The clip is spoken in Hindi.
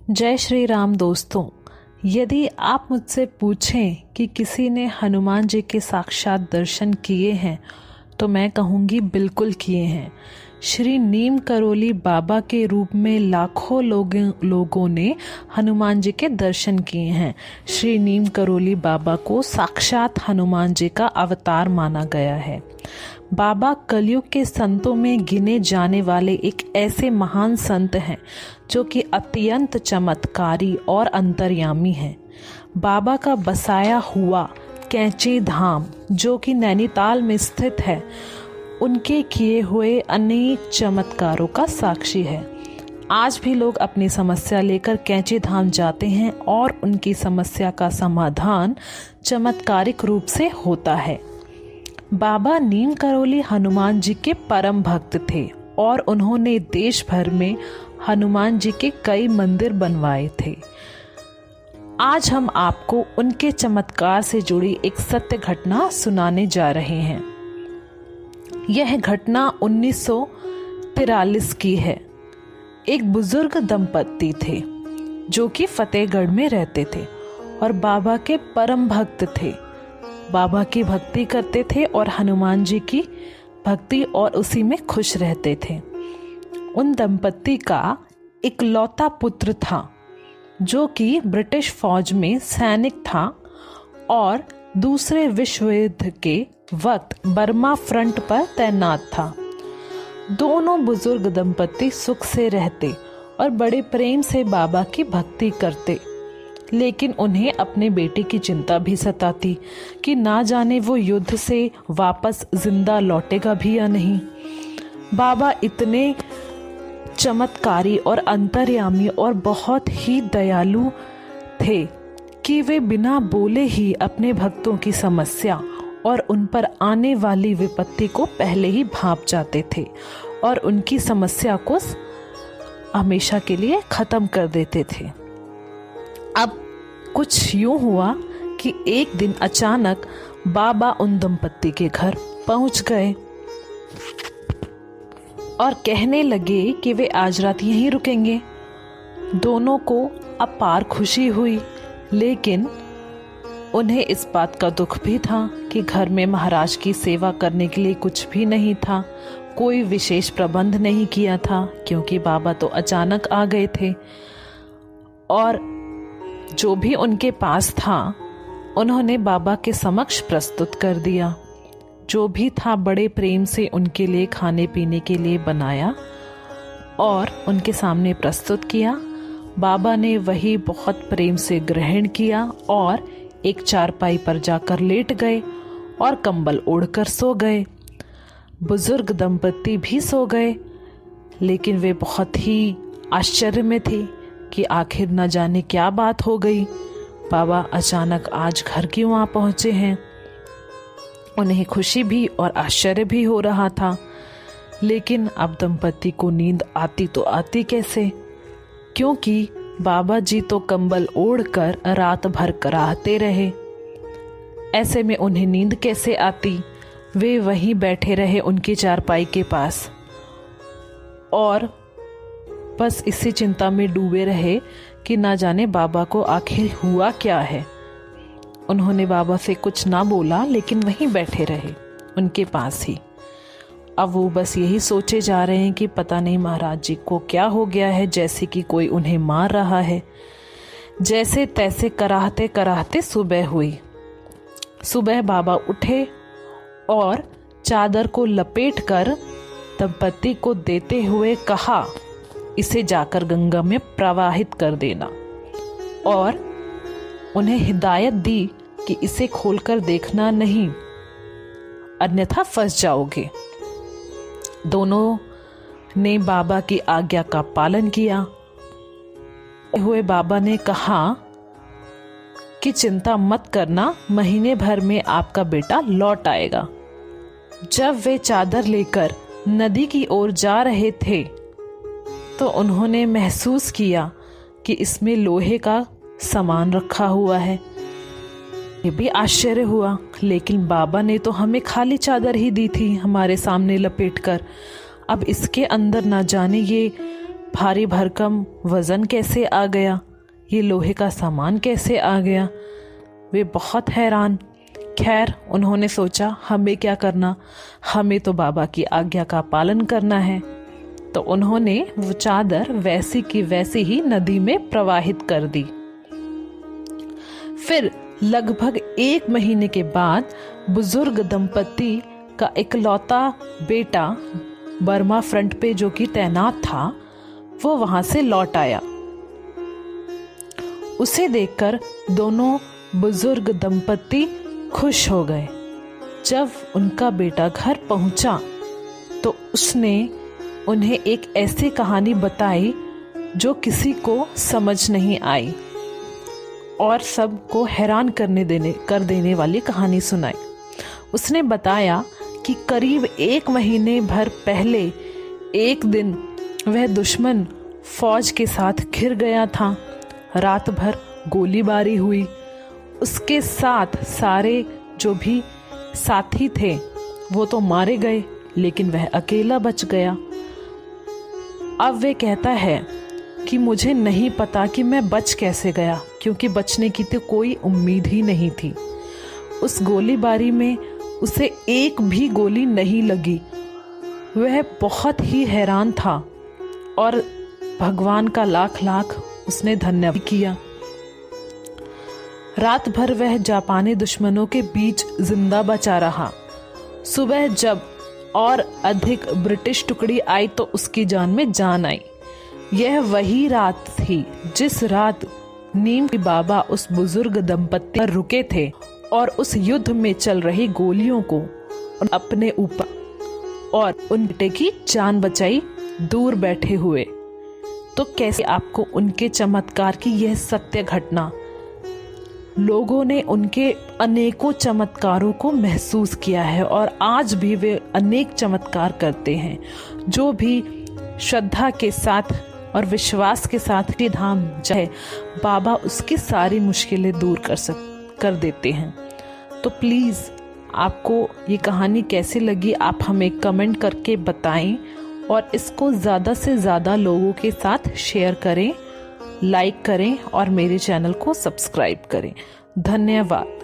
जय श्री राम दोस्तों। यदि आप मुझसे पूछें कि किसी ने हनुमान जी के साक्षात दर्शन किए हैं तो मैं कहूँगी बिल्कुल किए हैं। श्री नीम करोली बाबा के रूप में लाखों लोगों ने हनुमान जी के दर्शन किए हैं। श्री नीम करोली बाबा को साक्षात हनुमान जी का अवतार माना गया है। बाबा कलयुग के संतों में गिने जाने वाले एक ऐसे महान संत हैं जो कि अत्यंत चमत्कारी और अंतर्यामी हैं। बाबा का बसाया हुआ कैंची धाम जो कि नैनीताल में स्थित है, उनके किए हुए अनेक चमत्कारों का साक्षी है। आज भी लोग अपनी समस्या लेकर कैंची धाम जाते हैं और उनकी समस्या का समाधान चमत्कारिक रूप से होता है। बाबा नीम करोली हनुमान जी के परम भक्त थे और उन्होंने देश भर में हनुमान जी के कई मंदिर बनवाए थे। आज हम आपको उनके चमत्कार से जुड़ी एक सत्य घटना सुनाने जा रहे हैं। यह घटना 1943 की है। एक बुजुर्ग दंपत्ति थे जो कि फतेहगढ़ में रहते थे और बाबा के परम भक्त थे। बाबा की भक्ति करते थे और हनुमान जी की भक्ति और उसी में खुश रहते थे। उन दंपत्ति का इकलौता पुत्र था जो कि ब्रिटिश फौज में सैनिक था और दूसरे विश्व युद्ध के वक्त बर्मा फ्रंट पर तैनात था। दोनों बुजुर्ग दंपत्ति सुख से रहते और बड़े प्रेम से बाबा की भक्ति करते, लेकिन उन्हें अपने बेटे की चिंता भी सताती कि ना जाने वो युद्ध से वापस जिंदा लौटेगा भी या नहीं। बाबा इतने चमत्कारी और अंतर्यामी और बहुत ही दयालु थे कि वे बिना बोले ही अपने भक्तों की समस्या और उन पर आने वाली विपत्ति को पहले ही भांप जाते थे और उनकी समस्या को हमेशा के लिए खत्म कर देते थे। अब कुछ यूं हुआ कि एक दिन अचानक बाबा उन दंपत्ति के घर पहुंच गए और कहने लगे कि वे आज रात यहीं रुकेंगे। दोनों को अपार खुशी हुई, लेकिन उन्हें इस बात का दुख भी था कि घर में महाराज की सेवा करने के लिए कुछ भी नहीं था। कोई विशेष प्रबंध नहीं किया था क्योंकि बाबा तो अचानक आ गए थे और जो भी उनके पास था उन्होंने बाबा के समक्ष प्रस्तुत कर दिया। जो भी था बड़े प्रेम से उनके लिए खाने पीने के लिए बनाया और उनके सामने प्रस्तुत किया। बाबा ने वही बहुत प्रेम से ग्रहण किया और एक चारपाई पर जाकर लेट गए और कंबल ओढ़कर सो गए। बुजुर्ग दंपत्ति भी सो गए, लेकिन वे बहुत ही आश्चर्य में थे कि आखिर न जाने क्या बात हो गई। बाबा अचानक आज घर क्यों आ पहुंचे हैं। उन्हें खुशी भी और आश्चर्य भी हो रहा था, लेकिन अब दंपत्ति को नींद आती तो आती कैसे, क्योंकि बाबा जी तो कंबल ओढ़कर रात भर कराहते रहे। ऐसे में उन्हें नींद कैसे आती। वे वहीं बैठे रहे उनकी चारपाई के पास और बस इसी चिंता में डूबे रहे कि ना जाने बाबा को आखिर हुआ क्या है। उन्होंने बाबा से कुछ ना बोला, लेकिन वहीं बैठे रहे उनके पास ही। अब वो बस यही सोचे जा रहे हैं कि पता नहीं महाराज जी को क्या हो गया है, जैसे कि कोई उन्हें मार रहा है। जैसे तैसे कराहते कराहते सुबह हुई। सुबह बाबा उठे और चादर को लपेटकर दंपत्ति को देते हुए कहा, इसे जाकर गंगा में प्रवाहित कर देना, और उन्हें हिदायत दी कि इसे खोलकर देखना नहीं, अन्यथा फंस जाओगे। दोनों ने बाबा की आज्ञा का पालन किया। हुए बाबा ने कहा कि चिंता मत करना, महीने भर में आपका बेटा लौट आएगा। जब वे चादर लेकर नदी की ओर जा रहे थे तो उन्होंने महसूस किया कि इसमें लोहे का सामान रखा हुआ है। ये भी आश्चर्य हुआ, लेकिन बाबा ने तो हमें खाली चादर ही दी थी हमारे सामने लपेटकर। अब इसके अंदर ना जाने ये भारी भरकम वज़न कैसे आ गया, ये लोहे का सामान कैसे आ गया। वे बहुत हैरान। खैर, उन्होंने सोचा हमें क्या करना, हमें तो बाबा की आज्ञा का पालन करना है। तो उन्होंने वो चादर वैसी की वैसी ही नदी में प्रवाहित कर दी। फिर लगभग 1 महीने के बाद बुजुर्ग दंपति का इकलौता बेटा बर्मा फ्रंट पे जो कि तैनात था, वो वहां से लौट आया। उसे देखकर दोनों बुजुर्ग दंपति खुश हो गए। जब उनका बेटा घर पहुंचा तो उसने उन्हें एक ऐसी कहानी बताई जो किसी को समझ नहीं आई और सबको हैरान कर देने वाली कहानी सुनाई। उसने बताया कि करीब 1 महीने भर पहले एक दिन वह दुश्मन फौज के साथ घिर गया था। रात भर गोलीबारी हुई। उसके साथ सारे जो भी साथी थे वो तो मारे गए, लेकिन वह अकेला बच गया। अब वे कहता है कि मुझे नहीं पता कि मैं बच कैसे गया, क्योंकि बचने की तो कोई उम्मीद ही नहीं थी। उस गोलीबारी में उसे एक भी गोली नहीं लगी। वह बहुत ही हैरान था और भगवान का लाख लाख उसने धन्यवाद किया। रात भर वह जापानी दुश्मनों के बीच जिंदा बचा रहा। सुबह जब और अधिक ब्रिटिश टुकड़ी आई तो उसकी जान में जान आई। यह वही रात थी जिस रात नीम के बाबा उस बुजुर्ग दंपति पर रुके थे और उस युद्ध में चल रही गोलियों को अपने ऊपर और उन बेटे की जान बचाई दूर बैठे हुए। तो कैसे आपको उनके चमत्कार की यह सत्य घटना, लोगों ने उनके अनेकों चमत्कारों को महसूस किया है और आज भी वे अनेक चमत्कार करते हैं। जो भी श्रद्धा के साथ और विश्वास के साथ के धाम जाए, बाबा उसकी सारी मुश्किलें दूर कर देते हैं। तो प्लीज़ आपको ये कहानी कैसी लगी आप हमें कमेंट करके बताएं और इसको ज़्यादा से ज़्यादा लोगों के साथ शेयर करें, लाइक करें और मेरे चैनल को सब्सक्राइब करें। धन्यवाद।